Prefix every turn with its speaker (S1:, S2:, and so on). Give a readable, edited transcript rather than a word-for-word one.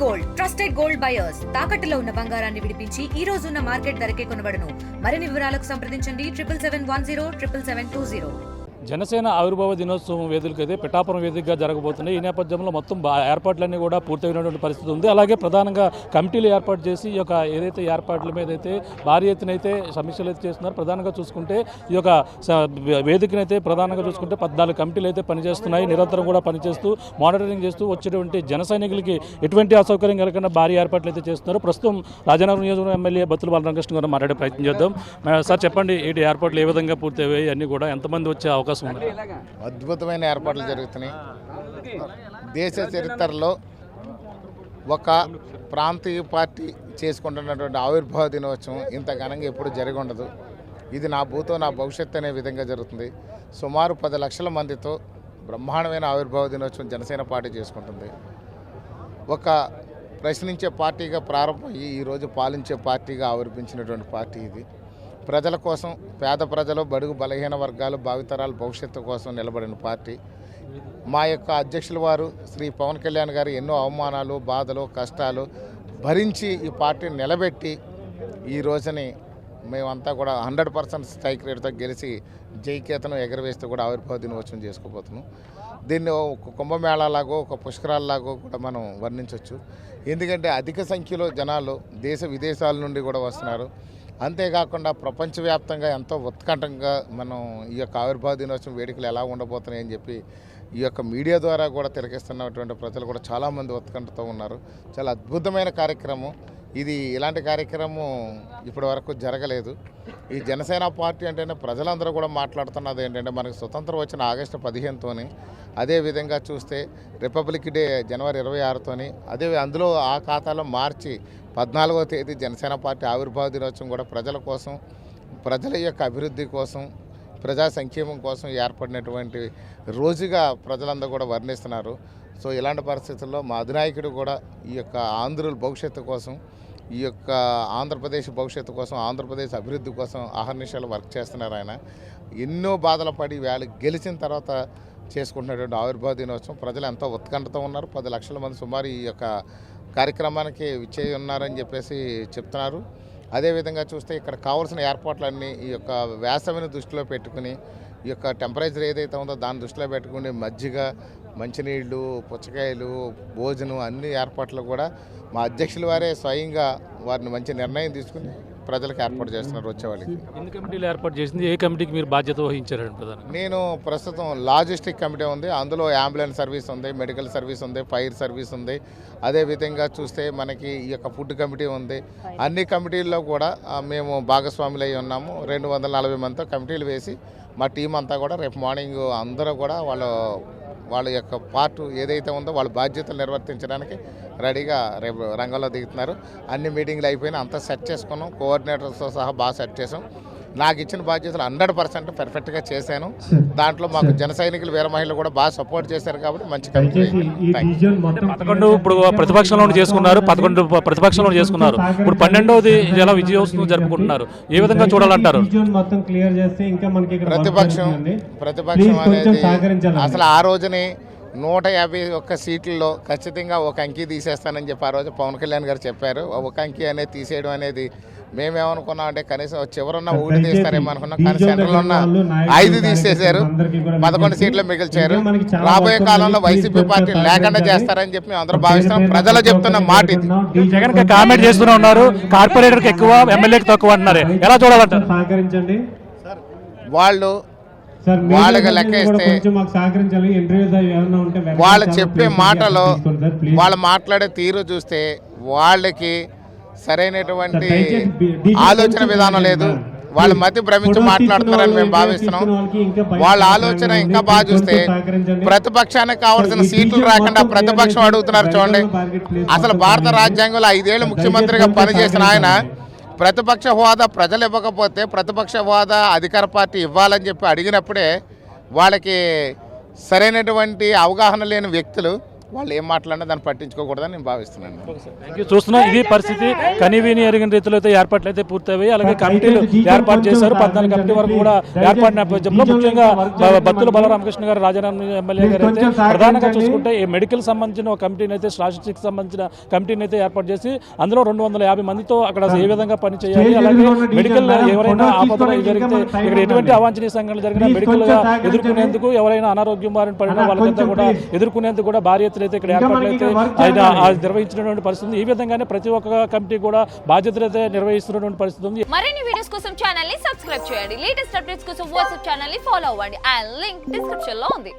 S1: Gold trusted gold buyers తాకట్టులో ఉన్న బంగారాన్ని విడిపించి ఈ రోజు ఉన్న మార్కెట్ ధరకే కొనబడును. మరిన్ని వివరాలకు సంప్రదించండి 77107720.
S2: జనసేన ఆవిర్భావ దినోత్సవం వేదికైతే పిఠాపురం వేదికగా జరగబోతున్నాయి. ఈ నేపథ్యంలో మొత్తం ఏర్పాట్లన్నీ కూడా పూర్తయినటువంటి పరిస్థితి ఉంది. అలాగే ప్రధానంగా కమిటీలు ఏర్పాటు చేసి ఈ యొక్క ఏదైతే ఏర్పాట్ల మీద అయితే భారీ ఎత్తున అయితే సమీక్షలు అయితే చేస్తున్నారు. ప్రధానంగా చూసుకుంటే ఈ యొక్క వేదికనైతే ప్రధానంగా చూసుకుంటే 14 కమిటీలు అయితే పనిచేస్తున్నాయి. నిరంతరం కూడా పనిచేస్తూ మానిటరింగ్ చేస్తూ వచ్చేటువంటి జన సైనికులకి ఎటువంటి అసౌకర్యం కలగకుండా భారీ ఏర్పాట్లు అయితే చేస్తున్నారు. ప్రస్తుతం రాజనగరం నియోజకవర్గం ఎమ్మెల్యే బత్తుల బాలరామకృష్ణ గారు మాట్లాడే ప్రయత్నం చేద్దాం. సార్ చెప్పండి, ఈ ఏర్పాట్లు ఏ విధంగా పూర్తయ్యాయి, అన్నీ కూడా ఎంతమంది వచ్చే అవకాశం?
S3: అద్భుతమైన ఏర్పాట్లు జరుగుతున్నాయి. దేశ చరిత్రలో ఒక ప్రాంతీయ పార్టీ చేసుకుంటున్నటువంటి ఆవిర్భావ దినోత్సవం ఇంత ఘనంగా ఎప్పుడు జరిగి ఉండదు. ఇది నా భూతో నా భవిష్యత్తు అనే విధంగా జరుగుతుంది. సుమారు 10 లక్షల మందితో బ్రహ్మాండమైన ఆవిర్భావ దినోత్సవం జనసేన పార్టీ చేసుకుంటుంది. ఒక ప్రశ్నించే పార్టీగా ప్రారంభమయ్యి ఈరోజు పాలించే పార్టీగా ఆవిర్భించినటువంటి పార్టీ ఇది. ప్రజల కోసం, పేద ప్రజలు, బడుగు బలహీన వర్గాలు, భావితరాల భవిష్యత్తు కోసం నిలబడిన పార్టీ. మా యొక్క అధ్యక్షుల వారు శ్రీ పవన్ కళ్యాణ్ గారు ఎన్నో అవమానాలు, బాధలు, కష్టాలు భరించి ఈ పార్టీని నిలబెట్టి ఈ రోజుని మేమంతా కూడా 100% స్ట్రైక్ రేట్తో గెలిచి జైకేతను ఎగరవేస్తూ కూడా ఆవిర్భావ దినోత్సవం చేసుకోబోతున్నాం. దీన్ని ఒక కుంభమేళాలాగో ఒక పుష్కరాల్లాగో కూడా మనం వర్ణించవచ్చు. ఎందుకంటే అధిక సంఖ్యలో జనాలు దేశ విదేశాల నుండి కూడా వస్తున్నారు. అంతేకాకుండా ప్రపంచవ్యాప్తంగా ఎంతో ఉత్కంఠంగా మనం ఈ యొక్క ఆవిర్భావ దినోత్సవం వేడుకలు ఎలా ఉండబోతున్నాయని చెప్పి ఈ యొక్క మీడియా ద్వారా కూడా తిలకిస్తున్నటువంటి ప్రజలు కూడా చాలామంది ఉత్కంఠతో ఉన్నారు. చాలా అద్భుతమైన కార్యక్రమం ఇది. ఇలాంటి కార్యక్రమం ఇప్పటి వరకు జరగలేదు. ఈ జనసేన పార్టీ అంటేనే ప్రజలందరూ కూడా మాట్లాడుతున్నది ఏంటంటే మనకు స్వతంత్రం వచ్చిన ఆగస్టు 15తోని, అదేవిధంగా చూస్తే రిపబ్లిక్ డే జనవరి 26తోని, అందులో ఆ ఖాతాలో మార్చి 14వ తేదీ జనసేన పార్టీ ఆవిర్భావ దినోత్సవం కూడా ప్రజల కోసం, ప్రజల యొక్క అభివృద్ధి కోసం, ప్రజా సంక్షేమం కోసం ఏర్పడినటువంటి రోజుగా ప్రజలందరూ కూడా వర్ణిస్తున్నారు. సో ఇలాంటి పరిస్థితుల్లో మా అధినాయకుడు కూడా ఈ యొక్క ఆంధ్రుల భవిష్యత్తు కోసం, ఈ యొక్క ఆంధ్రప్రదేశ్ భవిష్యత్తు కోసం, ఆంధ్రప్రదేశ్ అభివృద్ధి కోసం అహర్నిశలు వర్క్ చేస్తున్నారు. ఆయన ఎన్నో బాధలు పడి వాళ్ళు గెలిచిన తర్వాత చేసుకుంటున్నటువంటి ఆవిర్భావ దినోత్సవం ప్రజలు ఎంతో ఉత్కంఠతో ఉన్నారు. 10 లక్షల మంది సుమారు ఈ యొక్క కార్యక్రమానికి విచ్చేయి ఉన్నారని చెప్పేసి చెప్తున్నారు. అదేవిధంగా చూస్తే ఇక్కడ కావాల్సిన ఏర్పాట్లన్నీ ఈ యొక్క వేసవిని దృష్టిలో పెట్టుకుని, ఈ యొక్క టెంపరేచర్ ఏదైతే ఉందో దాన్ని దృష్టిలో పెట్టుకుని మజ్జిగ, మంచినీళ్ళు, పుచ్చకాయలు, భోజనం అన్ని ఏర్పాట్లు కూడా మా అధ్యక్షుల వారే స్వయంగా వారిని మంచి నిర్ణయం తీసుకుని ప్రజలకు ఏర్పాటు చేస్తున్నారు. వచ్చేవాళ్ళకి
S2: ఎన్ని కమిటీలు ఏర్పాటు చేసింది, ఏ కమిటీకి మీరు బాధ్యత వహించారండి? ప్రధానంగా
S3: నేను ప్రస్తుతం లాజిస్టిక్ కమిటీ ఉంది, అందులో అంబులెన్స్ సర్వీస్ ఉంది, మెడికల్ సర్వీస్ ఉంది, ఫైర్ సర్వీస్ ఉంది. అదేవిధంగా చూస్తే మనకి ఈ యొక్క ఫుడ్ కమిటీ ఉంది. అన్ని కమిటీల్లో కూడా మేము భాగస్వాములు అయి ఉన్నాము. 240 మందితో కమిటీలు వేసి మా టీం అంతా కూడా రేపు మార్నింగ్ అందరూ కూడా వాళ్ళ యొక్క పార్ట్ ఏదైతే ఉందో వాళ్ళ బాధ్యతలు నిర్వర్తించడానికి రెడీగా రేపు రంగంలో దిగుతున్నారు. అన్ని మీటింగ్లు అయిపోయినా అంతా సెట్ చేసుకున్నాం. కోఆర్డినేటర్స్తో సహా బాగా సెట్ చేసాం. నాకు ఇచ్చిన బాధ్యతలు 100% పర్ఫెక్ట్గా చేశాను. దాంట్లో మాకు జన సైనికులు, వీర మహిళలు కూడా బాగా సపోర్ట్ చేశారు కాబట్టి మంచి కమిటీ.
S2: 11 ఇప్పుడు ప్రతిపక్షంలో చేసుకున్నారు, 11 ప్రతిపక్షంలో చేసుకున్నారు. ఇప్పుడు 12వది ఎలా విజయోత్సవం జరుపుకుంటున్నారు, ఏ విధంగా చూడాలంటారు?
S3: ప్రతిపక్షం అనేది అసలు ఆ రోజుని 151 సీట్లలో ఖచ్చితంగా ఒక అంకీ తీసేస్తానని చెప్పి ఆ రోజు పవన్ కళ్యాణ్ గారు చెప్పారు. ఒక అంకీ అనేది తీసేయడం అనేది మేమేమనుకున్నాం అంటే కనీసం చివరన్న 1 తీస్తారేమో అనుకున్నాం. కానీ సెంట్రల్ ఉన్న 5 తీసేశారు, 11 సీట్లు మిగిల్చారు. రాబోయే కాలంలో వైసీపీ పార్టీ లేకుండా చేస్తారని చెప్పి అందరూ భావిస్తున్నాం. ప్రజలు చెప్తున్న మాట ఇది.
S2: జగన్ కామెంట్ చేస్తూనే ఉన్నారు, కార్పొరేటర్కి ఎక్కువ, ఎమ్మెల్యేకి తక్కువ అంటున్నారు. ఎలా చూడాలంటారు?
S3: వాళ్ళకి లెక్క ఇస్తే వాళ్ళు చెప్పే మాటలో, వాళ్ళు మాట్లాడే తీరు చూస్తే వాళ్ళకి సరైనటువంటి ఆలోచన విధానం లేదు. వాళ్ళ మధ్య భ్రమించి మాట్లాడుతున్నారని మేము భావిస్తున్నాం. వాళ్ళ ఆలోచన ఇంకా బాగా చూస్తే ప్రతిపక్షానికి కావాల్సిన సీట్లు రాకుండా ప్రతిపక్షం అడుగుతున్నారు. చూడండి, అసలు భారత రాజ్యాంగంలో 5 ఏళ్ళు ముఖ్యమంత్రిగా పనిచేసిన ఆయన ప్రతిపక్ష హోదా ప్రజలు ఇవ్వకపోతే ప్రతిపక్ష హోదా అధికార పార్టీ ఇవ్వాలని చెప్పి అడిగినప్పుడే వాళ్ళకి సరైనటువంటి అవగాహన లేని వ్యక్తులు వాళ్ళు ఏం మాట్లాడినా దాన్ని పట్టించుకోకూడదని నేను భావిస్తున్నాను.
S2: Thank you. చూస్తున్నాం ఇది పరిస్థితి. కనివిని ఎరిగిన రీతిలో అయితే ఏర్పాట్లు అయితే పూర్తయ్యాయి. అలాగే కమిటీలు ఏర్పాటు చేశారు. 14 కమిటీ వరకు కూడా ఏర్పాటు నేపథ్యంలో ముఖ్యంగా బత్తుల బలరామకృష్ణ గారు రాజారాం ఎమ్మెల్యే గారు అయితే ప్రధానంగా చూసుకుంటే ఈ మెడికల్ సంబంధించిన ఒక కమిటీని అయితే స్టాటిస్టిక్స్ సంబంధించిన కమిటీని అయితే ఏర్పాటు చేసి అందులో 250 మందితో అక్కడ ఏ విధంగా పని చేయాలి, అలాగే మెడికల్ ఎవరైనా ఆపదలు జరిగితే ఇక్కడ ఎటువంటి అవాంఛనీయ సంఘటనలు జరిగినా మెడికల్ గా ఎదుర్కొనేందుకు ఎవరైనా అనారోగ్యం బారిన పడినా వాళ్ళకంతా కూడా ఎదుర్కొనేందుకు కూడా భారీ ఎత్తున అయితే ఇక్కడ ఏర్పాట్లు అయితే ఆయన నిర్వహించినటువంటి పరిస్థితి ఉంది. ఈ విధంగానే ప్రతి ఒక్క కమిటీ కూడా బాధ్యతలు అయితే నిర్వహిస్తున్నటువంటి పరిస్థితి ఉంది.
S4: మరిన్ని వీడియోస్ కోసం ఛానల్ ని సబ్స్క్రైబ్ చేయండి. లేటెస్ట్ అప్డేట్స్ కోసం వాట్సాప్ ఛానల్ ని ఫాలో అవ్వండి. ఆ లింక్ డిస్క్రిప్షన్ లో ఉంది.